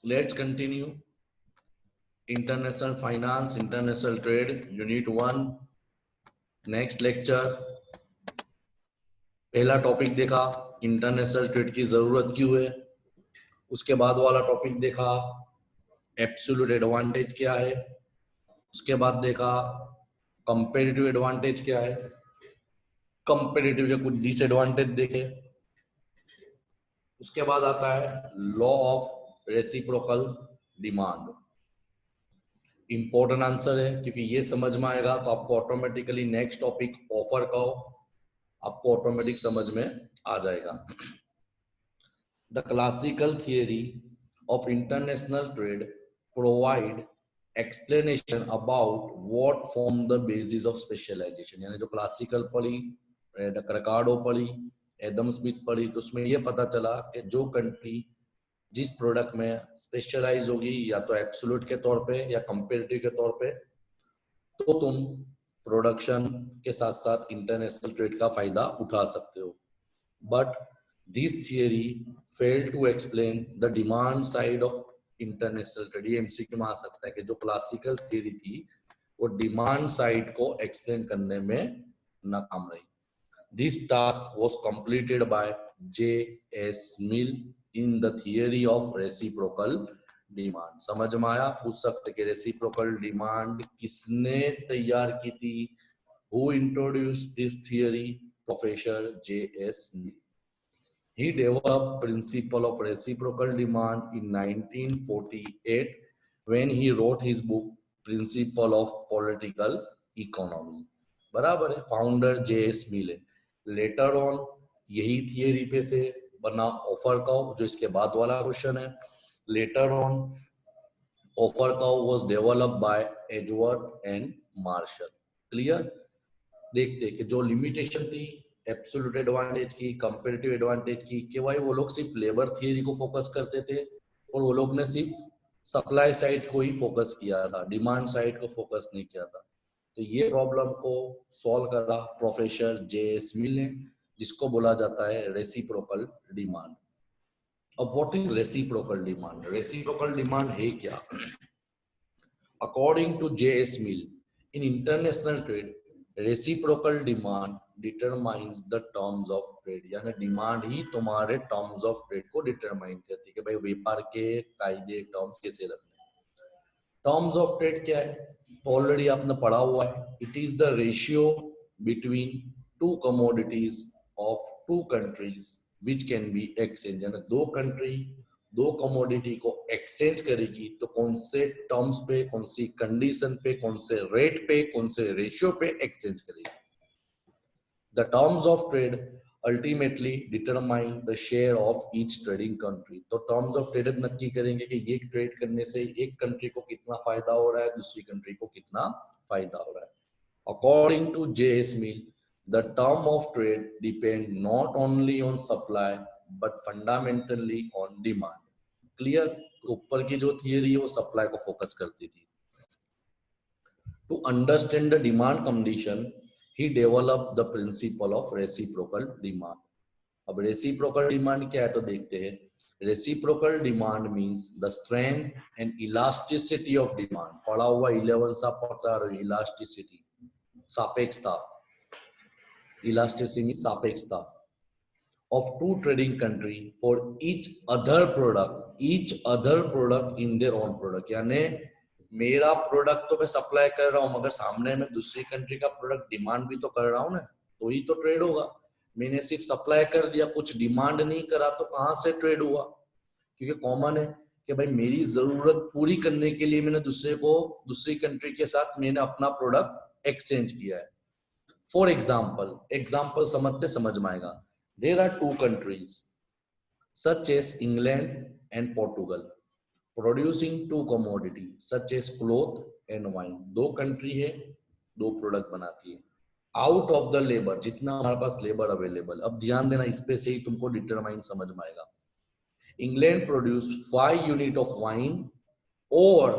Let's continue. International finance, international trade, unit 1. Next lecture. पहला topic देखा international trade की जरूरत क्यों है. उसके बाद वाला टॉपिक देखा एब्सोल्यूट एडवांटेज क्या है. उसके बाद देखा कंपेरेटिव एडवांटेज क्या है. कंपेरेटिव के कुछ डिसएडवांटेज देखे. उसके बाद आता है law of reciprocal demand. Important answer है क्योंकि ये समझ में आएगा तो आपको ऑटोमेटिकली नेक्स्ट टॉपिक ऑफर का आपको ऑटोमेटिक समझ में आ जाएगा. The classical theory of international trade provide explanation about what form the basis of specialisation. यानी जो क्लासिकल पढ़ी, रिकार्डो पढ़ी, एडम स्मिथ पढ़ी, तो उसमें ये पता चला कि जो कंट्री जिस प्रोडक्ट में स्पेशलाइज होगी या तो एब्सोल्यूट के तौर पे या कंपेरेटिव के तौर पे, तो तुम प्रोडक्शन के साथ साथ इंटरनेशनल ट्रेड का फायदा उठा सकते हो. But this theory fail to explain the demand side of international trade. ये एमसीक्यू में आ सकता है कि जो क्लासिकल थियरी थी वो डिमांड साइड को एक्सप्लेन करने में नाकाम रही. This task was completed by J.S. Mill in the theory of reciprocal demand. समझ में आया. पूछ सकते कि रेसिप्रोकल डिमांड किसने तैयार की थी. Who introduced this theory? Professor J.S. Mill. He developed principle of reciprocal demand in 1948 when he wrote his book Principle of Political Economy. बराबर है. Founder J.S. Mill है. लेटर ऑन यही थियरी पे से बना ऑफर कर्व, जो इसके बाद वाला क्वेश्चन है. Later on offer curve was developed by Edward and Marshall. Clear. देखते कि जो लिमिटेशन थी एब्सोल्यूट एडवांटेज की, कंपैरेटिव एडवांटेज की, कि भाई वो लोग सिर्फ लेबर थियरी को फोकस करते थे और वो लोग ने सिर्फ सप्लाई साइड को ही फोकस किया था, डिमांड साइड को फोकस नहीं किया था. तो ये प्रॉब्लम को सॉल्व करा प्रोफेसर J.S. मिल ने, जिसको बोला जाता है रेसिप्रोकल डिमांड. अब what is reciprocal demand. Reciprocal demand है क्या. According to J.S. Mill, in international trade reciprocal demand determines the terms of trade. यानी डिमांड ही तुम्हारे टर्म्स ऑफ ट्रेड को डिटरमाइन करती है कि भाई व्यापार के कायदे टर्म्स कैसे रखने. टर्म्स ऑफ ट्रेड क्या है ऑलरेडी आपने पढ़ा हुआ है. It is the ratio between two commodities of two countries which can be exchange. यानी दो कंट्री दो कमोडिटी को एक्सचेंज करेगी तो कौन से टर्म्स पे, कौन सी कंडीशन पे, कौन से रेट पे, कौन से रेशियो पे एक्सचेंज करेगी. The terms of trade ultimately determine the share of each trading country. तो टर्म्स ऑफ ट्रेड नक्की करेंगे कि ये ट्रेड करने से एक कंट्री को कितना फायदा हो रहा है, दूसरी कंट्री को कितना फायदा हो रहा है. According to J.S. Mill, the term of trade depend not only on supply but fundamentally on demand. Clear. ऊपर की जो थियरी है वो सप्लाई को फोकस करती थी. To understand the demand condition he developed the principle of reciprocal demand. अब reciprocal demand क्या है तो देखते हैं. Reciprocal demand means the strength and elasticity of demand. पढ़ा हुआ 11 सा पता रहे. इलास्टिसिटी सापेक्षता. इलास्टिसिटी मींस सापेक्षता of two trading country for each other product in their own product. यानी मेरा प्रोडक्ट तो मैं सप्लाई कर रहा हूँ मगर सामने में दूसरी कंट्री का प्रोडक्ट डिमांड भी तो कर रहा हूँ ना, तो ही तो ट्रेड होगा. मैंने सिर्फ सप्लाई कर दिया, कुछ डिमांड नहीं करा, तो कहाँ से ट्रेड हुआ. क्योंकि कॉमन है कि भाई मेरी जरूरत पूरी करने के लिए मैंने दूसरी कंट्री के साथ मैंने अपना प्रोडक्ट एक्सचेंज किया है. फॉर एग्जाम्पल समझते समझ में आएगा. There are two countries such as England and Portugal producing two commodities such as cloth and wine. दो कंट्री है, दो प्रोडक्ट बनाती है. आउट ऑफ द लेबर, जितना हमारे पास लेबर अवेलेबल. अब ध्यान देना, इस पे से ही तुमको डिटरमाइन समझ में आएगा. England produce 5 unit of wine और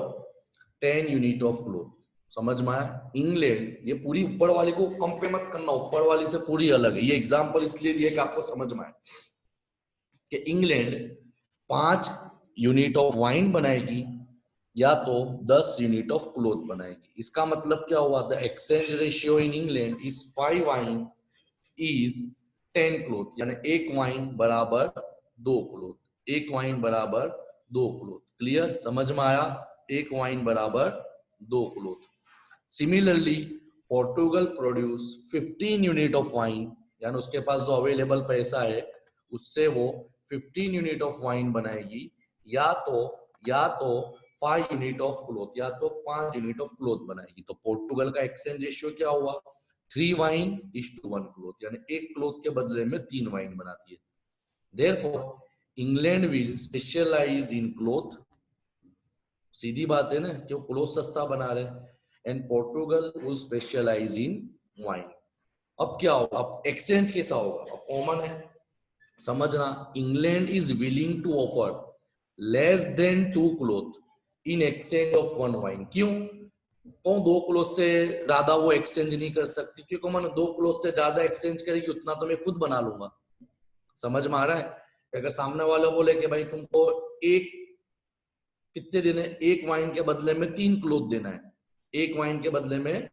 10 यूनिट ऑफ क्लोथ. समझ में आया. इंग्लैंड, ये पूरी ऊपर वाली को कंपेयर मत करना, ऊपर वाली से पूरी अलग है. ये एग्जांपल इसलिए दिया कि आपको समझ में आए कि इंग्लैंड 5 यूनिट ऑफ वाइन बनाएगी या तो 10 यूनिट ऑफ क्लोथ बनाएगी। इसका मतलब क्या हुआ? The exchange ratio in England is 5 wine is 10 cloth, यानी एक वाइन बराबर 2 क्लोथ। एक वाइन बराबर 2 क्लोथ। क्लियर? समझ में आया? एक वाइन बराबर 2 cloth. Similarly Portugal produce 15 unit of wine, यानी उसके पास जो अवेलेबल पैसा है उससे वो 15 यूनिट ऑफ वाइन बनाएगी या तो 5 यूनिट ऑफ क्लोथ, या तो 5 यूनिट ऑफ क्लोथ बनाएगी। तो पोर्टुगल का एक्सचेंज रेशियो क्या हुआ? 3 वाइन इज टू 1 क्लोथ, यानी एक क्लोथ के बदले में 3 वाइन बनाती है। Therefore England will specialise in cloth, सीधी बात है ना कि वो क्लोथ सस्ता बना रहे हैं, and Portugal will specialise in wine. अब क्या होगा? अब एक्सचेंज कैसा होगा? अब कॉमन है, समझना। England is willing to offer less than 2 cloth in exchange of 1 wine. क्यों? कौन 2 क्लोथ से ज्यादा वो एक्सचेंज नहीं कर सकती? क्योंकि मैंने 2 क्लोथ से ज्यादा एक्सचेंज करेगी उतना तो मैं खुद बना लूंगा। समझ में आ रहा है? अगर सामने वाला बोले कि भाई तुमको एक कितने देने, एक वाइन के बदले में 3 क्लोथ देना है, एक वाइन के बदले में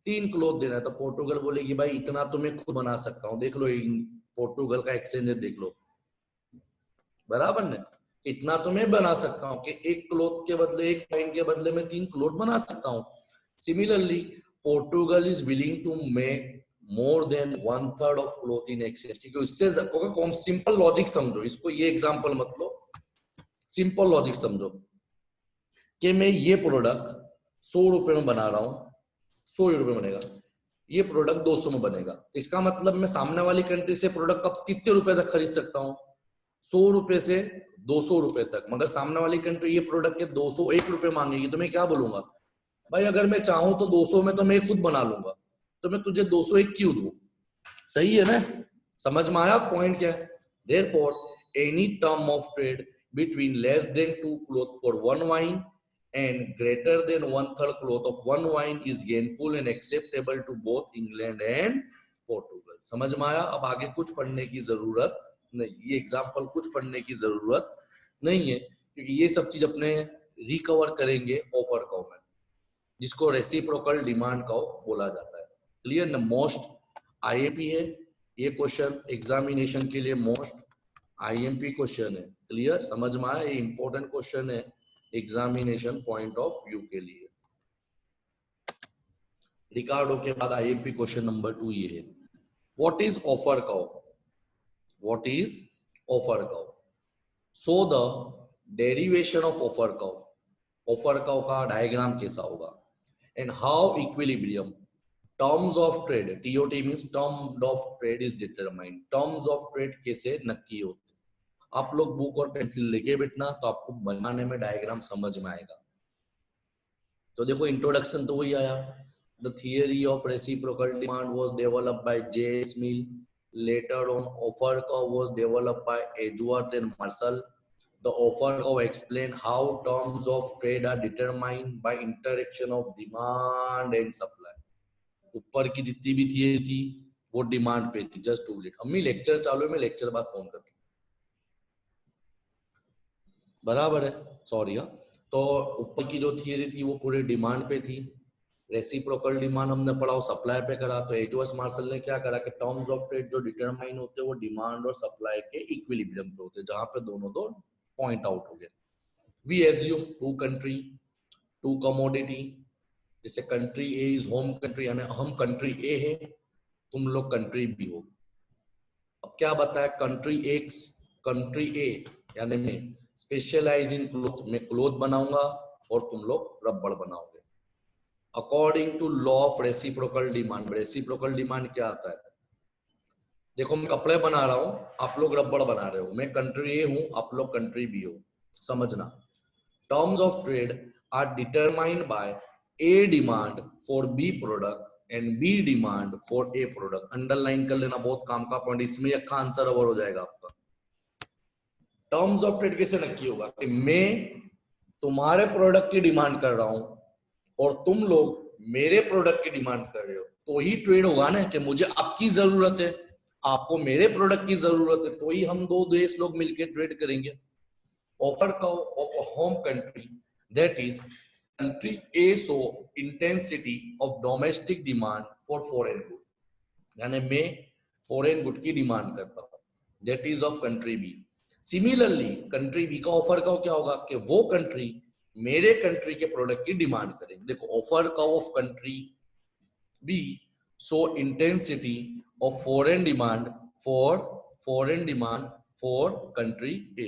3 क्लोथ देना है, तो पोर्टुगल बोलेगी भाई इतना तो मैं खुद बना सकता हूँ। देख लो पोर्टुगल का एक्सचेंज रेट देख लो, बराबर ने? इतना तो मैं बना सकता हूँ कि एक क्लोथ के बदले, एक वाइन के बदले में 3 क्लोथ बना सकता हूँ। Similarly Portugal is willing to make more than 1/3 of cloth in exchange. क्योंकि उससे सिंपल लॉजिक समझो इसको, ये एग्जांपल मत लो, सिंपल लॉजिक समझो कि मैं ये प्रोडक्ट 100 रुपए में बना रहा हूँ, 100 रुपए बनेगा, ये प्रोडक्ट 200 में बनेगा। इसका मतलब मैं सामने वाली कंट्री से प्रोडक्ट कब कितने रुपए तक खरीद सकता हूँ? 100 रुपए से 200 रुपए तक। मगर सामने वाली कंट्री ये प्रोडक्ट के 201 रुपए मांगेगी, तो मैं क्या बोलूंगा? भाई अगर मैं चाहूं तो 200 में तो मैं खुद बना लूंगा, तो मैं तुझे 201 क्यों दूं? सही है ना? समझ में आया पॉइंट क्या है? Therefore, any term of trade between less than 2 cloth for 1 wine and greater than 1/3 cloth of 1 wine is gainful and acceptable to both England and Portugal. समझ में आया? अब आगे कुछ पढ़ने की जरूरत नहीं, ये एग्जाम्पल कुछ पढ़ने की जरूरत नहीं है, क्योंकि ये सब चीज अपने रिकवर करेंगे ऑफर कर्व में, जिसको रेसिप्रोकल डिमांड कर्व बोला जाता है। क्लियर ना? मोस्ट आईएमपी है ये क्वेश्चन, एग्जामिनेशन के लिए मोस्ट आईएमपी क्वेश्चन है। क्लियर? समझ में आया? ये इंपॉर्टेंट क्वेश्चन है एग्जामिनेशन पॉइंट ऑफ व्यू के लिए। रिकार्डो के बाद आईएमपी क्वेश्चन नंबर 2 ये है, what is offer curve? What is offer curve? So the derivation of offer curve, offer curve का डायग्राम कैसा होगा, and how equilibrium terms of trade, TOT means term of trade is determined, terms of trade कैसे नक्की होते। आप लोग book और pencil लेके बैठना, तो आपको बनाने में डायग्राम समझ में आएगा। तो देखो इंट्रोडक्शन तो वही आया, the theory of reciprocal demand was developed bye JS. Mill, later on offer curve was developed by Edgeworth and Marshall. The offer curve explain how terms of trade are determined by interaction of demand and supply. ऊपर की जितनी भी theory थी वो demand पे थी। Just to minute, अम्मी lecture चालू है, मैं लेक्चर बाद फोन करता हूँ, बराबर है? सॉरी। हाँ, तो ऊपर की जो थियरी थी वो पूरे डिमांड पे थी, रेसिप्रोकल डिमांड हमने पढ़ा वो सप्लाई पे करा। तो एडवर्स मार्शल ने क्या करा कि टर्म्स ऑफ ट्रेड जो डिटरमाइन होते हैं वो डिमांड और सप्लाई के इक्विलिब्रियम पे होते हैं, जहां पे दोनों दो पॉइंट आउट हो गए। वी एज्यूम 2 कंट्री 2 कमोडिटी, जैसे country A is home country, यानी हम कंट्री ए है, तुम लोग कंट्री बी हो। अब क्या बताया? कंट्री ए यानी मैं स्पेशलाइज इन क्लोथ, मैं क्लोथ बनाऊंगा और तुम लोग रबड़ बनाओगे। According to law of reciprocal demand, reciprocal demand क्या आता है? देखो मैं कपड़े बना रहा हूं, आप लोग रबड़ बना रहे हो, मैं कंट्री ए हूं, आप लोग कंट्री बी हो। समझना, terms of trade are determined by A demand for B product and B demand for A product. Underline कर लेना, बहुत काम का पॉइंट, इसमें अक्का आंसर ओवर हो जाएगा आपका। टर्म्स ऑफ ट्रेड कैसे नक्की होगा कि मैं तुम्हारे प्रोडक्ट की डिमांड कर रहा हूं और तुम लोग मेरे प्रोडक्ट की डिमांड कर रहे हो, तो ही ट्रेड होगा ना, कि मुझे आपकी जरूरत है, आपको मेरे प्रोडक्ट की जरूरत है, तो ही हम दो देश लोग मिलकर ट्रेड करेंगे। Offer curve of a home country, that is country A show intensity of domestic demand for foreign good, यानी मैं फॉरेन गुड की डिमांड करता हूँ, that is of country B. Similarly country B का ऑफर का क्या होगा कि वो कंट्री मेरे कंट्री के प्रोडक्ट की डिमांड करेंगे. देखो ऑफर का of country B so intensity of foreign demand for country A.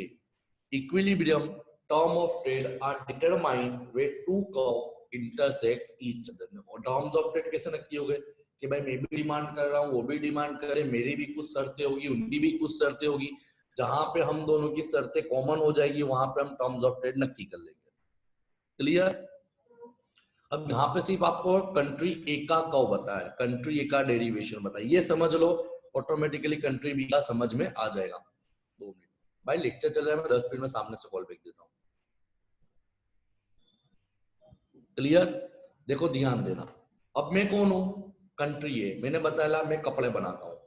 Equilibrium term of trade are determined where two curve intersect each other. और terms of trade कैसे नक्की हो गए कि भाई मैं भी डिमांड कर रहा हूँ, वो भी डिमांड करे, मेरी भी कुछ शर्तें होगी, उनकी भी कुछ शर्तें होगी. जहां पे हम दोनों की शर्तें कॉमन हो जाएगी वहां पे हम टर्म्स ऑफ ट्रेड नक्की कर लेंगे. क्लियर? अब यहाँ पे सिर्फ आपको कंट्री ए का कर्व बताया, कंट्री ए का डेरिवेशन बताया, ये समझ लो, ऑटोमेटिकली कंट्री बी का समझ में आ जाएगा. 2 मिनट भाई, लेक्चर चल रहा है, मैं 10 मिनट में सामने से कॉल बैक देता हूँ. क्लियर? देखो ध्यान देना. अब मैं कौन हूं? कंट्री ए. मैंने बताया मैं कपड़े बनाता हूँ.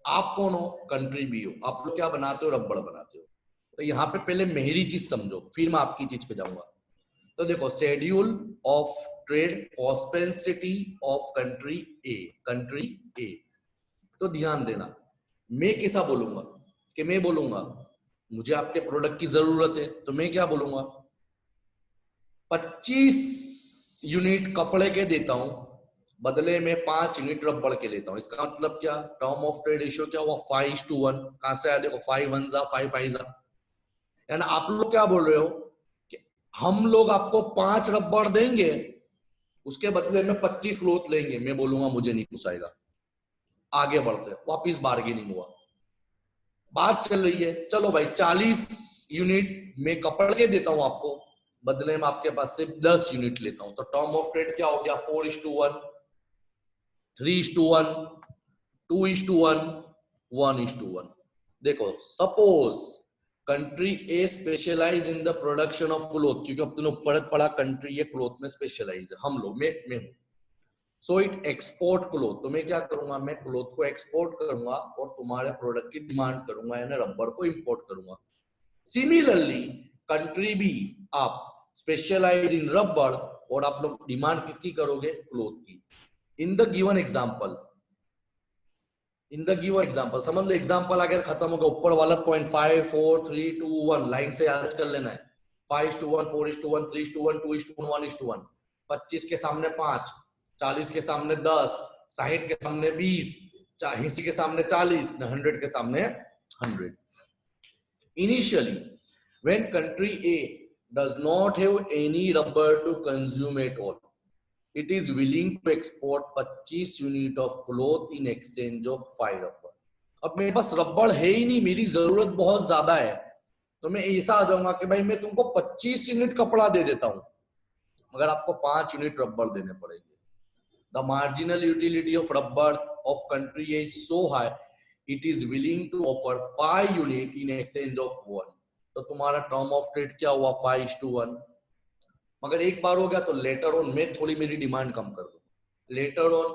आप कौन हो? कंट्री बी हो. आप लोग क्या बनाते हो? रबड़ बनाते हो. तो यहाँ पे पहले मेरी चीज समझो, फिर मैं आपकी चीज पे जाऊंगा. तो देखो schedule of trade prosperity of country A, country A. तो ध्यान देना, मैं कैसा बोलूंगा कि मैं बोलूंगा मुझे आपके प्रोडक्ट की जरूरत है, तो मैं क्या बोलूंगा 25 यूनिट कपड़े के देता हूं, बदले में 5 यूनिट रबड़ के लेता हूं. इसका मतलब क्या? टर्म ऑफ ट्रेड रेशियो क्या हुआ? 5:1. कहां से आया? देखो 5 1 जा 5 5 जा. यानी आप लोग क्या बोल रहे हो कि हम लोग आपको 5 रबड़ देंगे, उसके बदले में 25 क्लोथ लेंगे. मैं बोलूंगा मुझे नहीं पोसाएगा. आगे बढ़ते, वापिस बार्गेनिंग हुआ, बात चल रही है, चलो भाई 40 यूनिट में कपड़े के देता हूं आपको, बदले में आपके पास से 10 यूनिट लेता हूं. तो टर्म ऑफ ट्रेड क्या हो गया? 4:1, 3:1, 2:1, 1:1. देखो suppose country A specialise in the production of cloth, क्योंकि अब तुमने पढ़त पढ़ा कंट्री ए क्लोथ में स्पेशलाइज है, हम लोग मैं हूं. So it export cloth. तो मैं क्या करूंगा? मैं क्लोथ को एक्सपोर्ट करूंगा और तुम्हारे प्रोडक्ट की डिमांड करूंगा, यानी रबर को इंपोर्ट करूंगा. सिमिलरली कंट्री बी आप स्पेशलाइज इन रबर और आप लोग डिमांड किसकी करोगे? क्लोथ की. इन द गिवन एग्जांपल, समझ लो एग्जांपल अगर खत्म होगा, ऊपर वाला 0.5 4 3 2 1 लाइन से याद कर लेना है. 5:1, 4:1, 3:1, 2:1, 1:1. 25 के सामने 5, 40 के सामने 10, 60 के सामने 20, 80 के सामने 40, 100 के सामने 100. Initially, when country A does not have any rubber to consume at all, it is willing to export 25 unit of cloth in exchange of 5 rubber. अब मेरे पास रबड़ है ही नहीं, मेरी जरूरत बहुत ज्यादा है, तो मैं ऐसा आ जाऊंगा कि भाई मैं तुमको 25 यूनिट कपड़ा दे देता हूं, मगर आपको 5 यूनिट रबड़ देने पड़ेंगे. The marginal utility of rubber of country is so high, it is willing to offer 5 unit in exchange of 1. तो तुम्हारा टर्म ऑफ ट्रेड क्या हुआ? 5:1. मगर एक बार हो गया तो लेटर ऑन मैं थोड़ी मेरी डिमांड कम कर दूं. Later on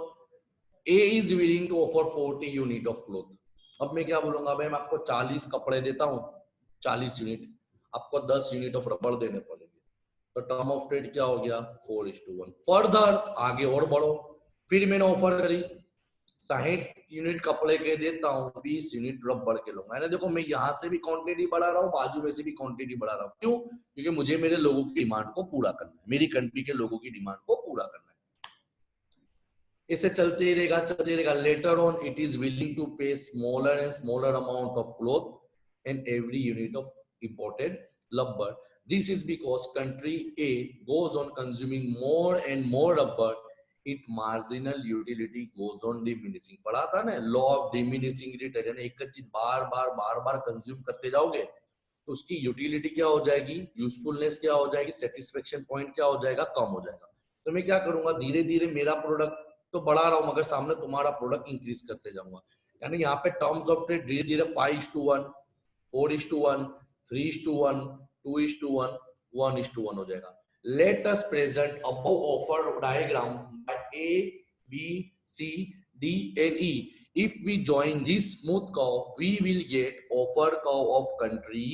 A is willing to offer 40 unit of cloth. अब मैं क्या बोलूंगा? भाई मैं आपको 40 कपड़े देता हूं, 40 यूनिट, आपको 10 यूनिट ऑफ रबड़ देने पड़ेंगे. तो टर्म ऑफ ट्रेड क्या हो गया? 4:1. फर्दर आगे और बढ़ो, फिर मैंने ऑफर करी 60 यूनिट कपड़े के देता हूँ, 20 यूनिट रबड़ के लूंगा. है ना? देखो मैं यहाँ से भी क्वांटिटी बढ़ा रहा हूँ, बाजू में से भी क्वांटिटी बढ़ा रहा हूँ. क्यों? क्योंकि मुझे मेरे लोगों की डिमांड को पूरा करना है, मेरी कंट्री के लोगों की डिमांड को पूरा करना है. इसे चलते ही रहेगा, चलते रहेगा. Later on it is willing to pay smaller and smaller amount of cloth and every unit of imported rubber. This is because country A goes on consuming more and more rubber, its marginal utility goes on diminishing. पढ़ा था ना law of diminishing return. एक चीज बार बार consume करते जाओगे तो उसकी utility क्या हो जाएगी? यूजफुलनेस क्या हो जाएगी? सेटिस्फेक्शन पॉइंट क्या हो जाएगा? कम हो जाएगा. तो मैं क्या करूंगा? धीरे धीरे मेरा प्रोडक्ट तो बढ़ा रहा हूं, मगर सामने तुम्हारा प्रोडक्ट इंक्रीज करते जाऊंगा. यानी यहाँ पे टर्म्स ऑफ ट्रेड धीरे धीरे 5:1, 4:1, 3:1, 2:1, 1:1 हो जाएगा. Let us present above offer diagram by A, B, C, D and E. If we join this smooth curve, we will get offer curve of country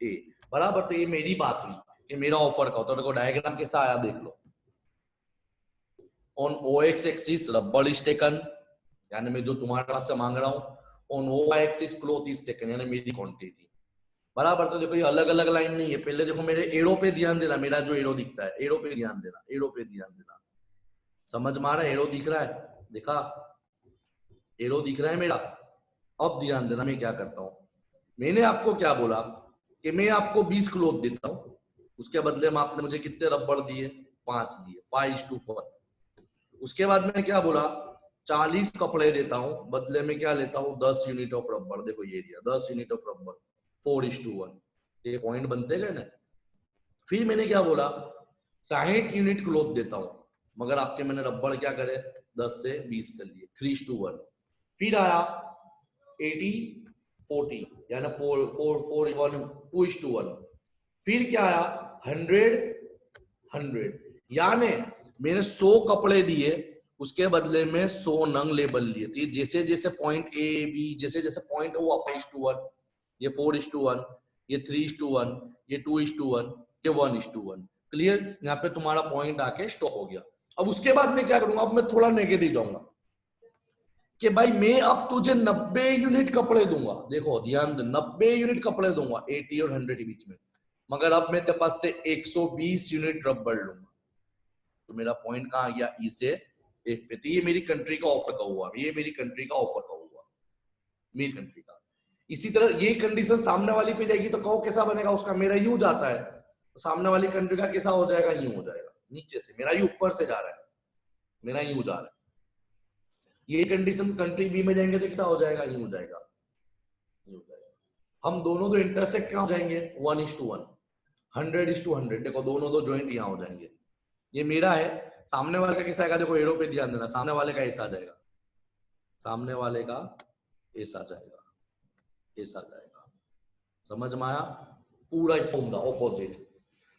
A. बराबर। तो ये मेरी बात हुई, ये मेरा ऑफर का। तो देखो डायग्राम कैसा आया देख लो। ऑन OX एक्सिस रबड़ इज टेकन, यानी मैं जो तुम्हारे पास से मांग रहा हूँ। On OY axis cloth is taken, यानी मेरी क्वांटिटी। बराबर। तो देखो ये अलग अलग लाइन नहीं है। पहले देखो मेरे एरो पे ध्यान देना, मेरा जो एरो दिखता है, एरो पे ध्यान देना, एरो पे ध्यान देना। समझ में आ रहा है? एरो दिख रहा है, देखा? एरो दिख रहा है मेरा। अब ध्यान देना मैं क्या करता हूँ। मैंने आपको क्या बोला कि मैं आपको 20 क्लॉथ देता हूँ, उसके बदले में आपने मुझे कितने रबड़ दिए? 5 दिए, 5:4। उसके बाद में क्या बोला? 40 कपड़े देता हूँ, बदले में क्या लेता हूँ? 10 यूनिट ऑफ रबड़। देखो ये दिया 10 यूनिट ऑफ रबड़, 4:1। ये पॉइंट बनते गए ना। फिर मैंने क्या बोला? 60 यूनिट क्लॉथ देता हूँ, मगर आपके मैंने रबड़ क्या करे? 10 से 20 कर लिए, 3:1। फिर आया 80-40, यानी 2:1। फिर क्या आया? 100-100, यानी मैंने 100 कपड़े दिए, उसके बदले में 100 नंग लेबल लिए। तो जैसे जैसे पॉइंट ए बी, जैसे जैसे पॉइंट हुआ 5:1, ये 4:1, ये 3:1, ये 2:1, ये 1:1। क्लियर? यहाँ पे तुम्हारा पॉइंट आके स्टॉप हो गया। अब उसके बाद मैं क्या करूंगा? अब मैं थोड़ा नेगेटिव जाऊंगा कि भाई मैं अब तुझे 90 यूनिट कपड़े दूंगा। देखो ध्यान दे, 90 यूनिट कपड़े दूंगा 80 और 100 के बीच में, मगर अब मैं तेरे पास से 120 यूनिट रबड़ लूंगा। तो मेरा पॉइंट कहाँ गया? ई से एफ पे। तो ये मेरी कंट्री का ऑफर का हुआ, ये मेरी कंट्री का ऑफर का हुआ, मेरी कंट्री का। इसी तरह ये कंडीशन सामने वाली पे जाएगी तो कहो कैसा बनेगा उसका? मेरा यूं जाता है तो सामने वाली कंट्री का कैसा हो जाएगा? यूं हो जाएगा नीचे से, मेरा यू ऊपर से जा रहा है, मेरा यूं जा रहा है। ये कंडीशन कंट्री बी में जाएंगे तो कैसा हो जाएगा? यूं हो जाएगा, यूं हो जाएगा। हम दोनों तो इंटरसेक्ट कहाँ हो जाएंगे? 1:1, 100:100। देखो दोनों दो ज्वाइंट यहाँ हो जाएंगे। ये मेरा है, सामने वाले का कैसा आएगा? देखो एरो पे ध्यान देना, सामने वाले का ऐसा आ जाएगा, सामने वाले का ऐसा जाएगा, ऐसा जाएगा। समझ में आया? पूरा इसका होगा ऑपोजिट।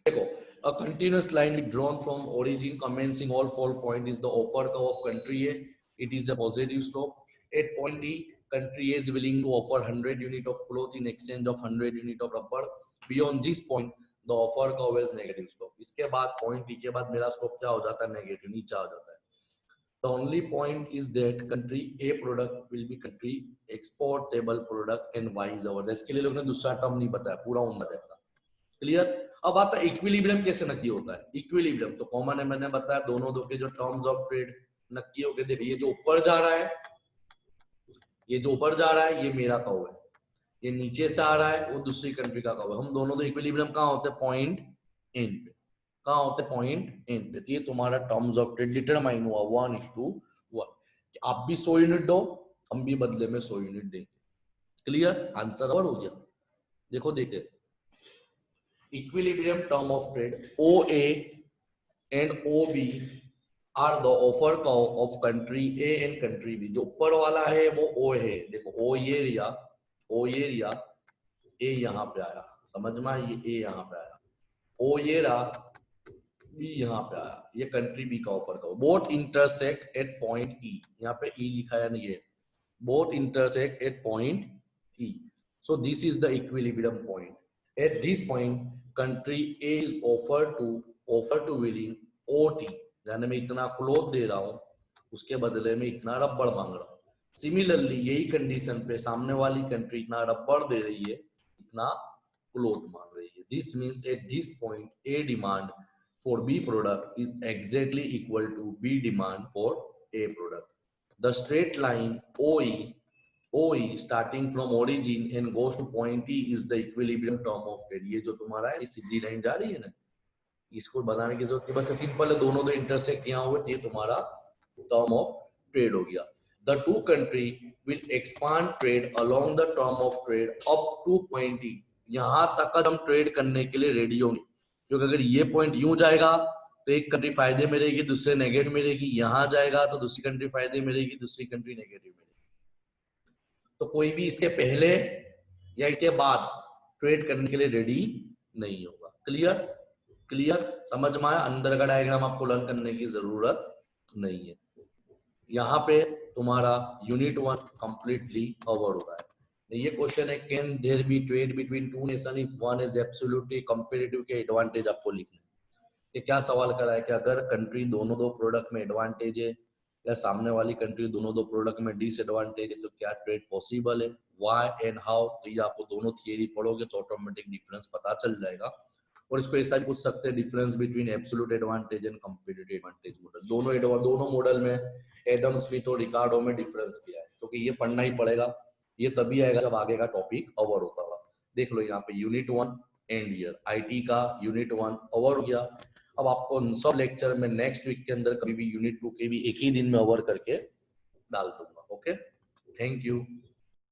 देखो a continuous line drawn from origin commencing all 4 point is the offer curve of country A. It is a positive slope. At point D, country A is willing to offer 100 unit of cloth in exchange of 100 unit of rubber. Beyond this point, the offer curve is negative slope. इसके बाद point D के बाद मेरा slope क्या हो जाता है? Negative, नीचे आ जाता है। The only point is that country A product will be country exportable product and vice versa. इसके लिए लोग ने दूसरा टर्म नहीं बताया, पूरा उन बताया। क्लियर? अब आता है इक्विलिब्रियम कैसे नक्की होता है। इक्विलिब्रियम तो कॉमन है, मैंने बताया दोनों दो के जो टर्म्स ऑफ ट्रेड नक्की हो गए। देखो ये जो ऊपर जा रहा है, ये जो ऊपर जा रहा है ये मेरा कर्व है, ये नीचे से आ रहा है वो दूसरी कंट्री का कर्व है। हम दोनों तो इक्विलिब्रियम कहाँ होते हैं? पॉइंट एन पे। कहाँ होते हैं? पॉइंट एन पे। तो ये तुम्हारा टर्म्स ऑफ ट्रेड डिटरमाइन हुआ 1:1। आप भी 100 यूनिट दो, हम भी बदले में 100 यूनिट देंगे। क्लियर? आंसर और हो गया। देखो देखते, equilibrium term of trade OA and OB are the offer curve of country A and country B. जो ऊपर वाला है वो O है। देखो O ये रिया, O ये रिया, A यहाँ पे आया। समझ में? ये A यहाँ पे आया, O ये रहा, B यहाँ पे आया। ये कंट्री B का offer curve. Both intersect at point E। यहाँ पे E लिखा है नहीं है, both intersect at point E. So this is the equilibrium point. At this point, country A is offered to willing OT, यानी मैं इतना क्लोथ दे रहा हूँ, उसके बदले में इतना रबड़ मांग रहा हूँ। सिमिलरली यही कंडीशन पे सामने वाली कंट्री इतना रबड़ दे रही है, इतना क्लोथ मांग रही है। This means at this point, A demand for B product is exactly equal to B demand for A product. The straight line OE starting from origin and goes to point E is the equilibrium term of trade. ये जो तुम्हारा है, ये सीधी line जा रही है ना, इसको बनाने की जरूरत नहीं, बस सिंपल है, दोनों दो इंटरसेक्ट यहाँ हुए, ये तुम्हारा टर्म ऑफ ट्रेड हो गया। The two country will expand trade along the term of trade up to point E. यहाँ तक हम ट्रेड करने के लिए रेडी होंगे, क्योंकि अगर ये पॉइंट यूं जाएगा तो एक कंट्री फायदे में रहेगी, दूसरे नेगेटिव में रहेगी। यहाँ जाएगा तो दूसरी कंट्री फायदे में रहेगी, दूसरी कंट्री नेगेटिव में रहेगी। तो कोई भी इसके पहले या इसके बाद ट्रेड करने के लिए रेडी नहीं होगा। क्लियर? क्लियर? समझ में आया? अंदर का डायग्राम आपको लर्न करने की जरूरत नहीं है। यहाँ पे तुम्हारा यूनिट 1 कंप्लीटली कवर हो रहा है। ये क्वेश्चन है, can there be trade between two nation if one is absolutely competitive के एडवांटेज आपको लिखना है। कि क्या सवाल करा है कि अगर कंट्री दोनों दो प्रोडक्ट में एडवांटेज है या सामने वाली कंट्री दोनों दो प्रोडक्ट में डिसएडवांटेज है तो क्या ट्रेड पॉसिबल है, व्हाई एंड हाउ। तो ये आपको दोनों थियरी पढ़ोगे तो ऑटोमेटिक डिफरेंस पता चल जाएगा। और इसको ऐसा भी पूछ सकते हैं, difference between absolute advantage and competitive advantage model. दोनों मॉडल में एडम स्मिथ और रिकार्डो में डिफरेंस किया है, क्योंकि ये पढ़ना ही पड़ेगा। ये तभी आएगा जब आगे का टॉपिक कवर होता हुआ। देख लो यहाँ पे यूनिट 1 एंड ईयर, आईटी का यूनिट 1 कवर हो गया। अब आपको सब लेक्चर में नेक्स्ट वीक के अंदर कभी भी यूनिट 2 के भी एक ही दिन में कवर करके डाल दूंगा। Okay, thank you.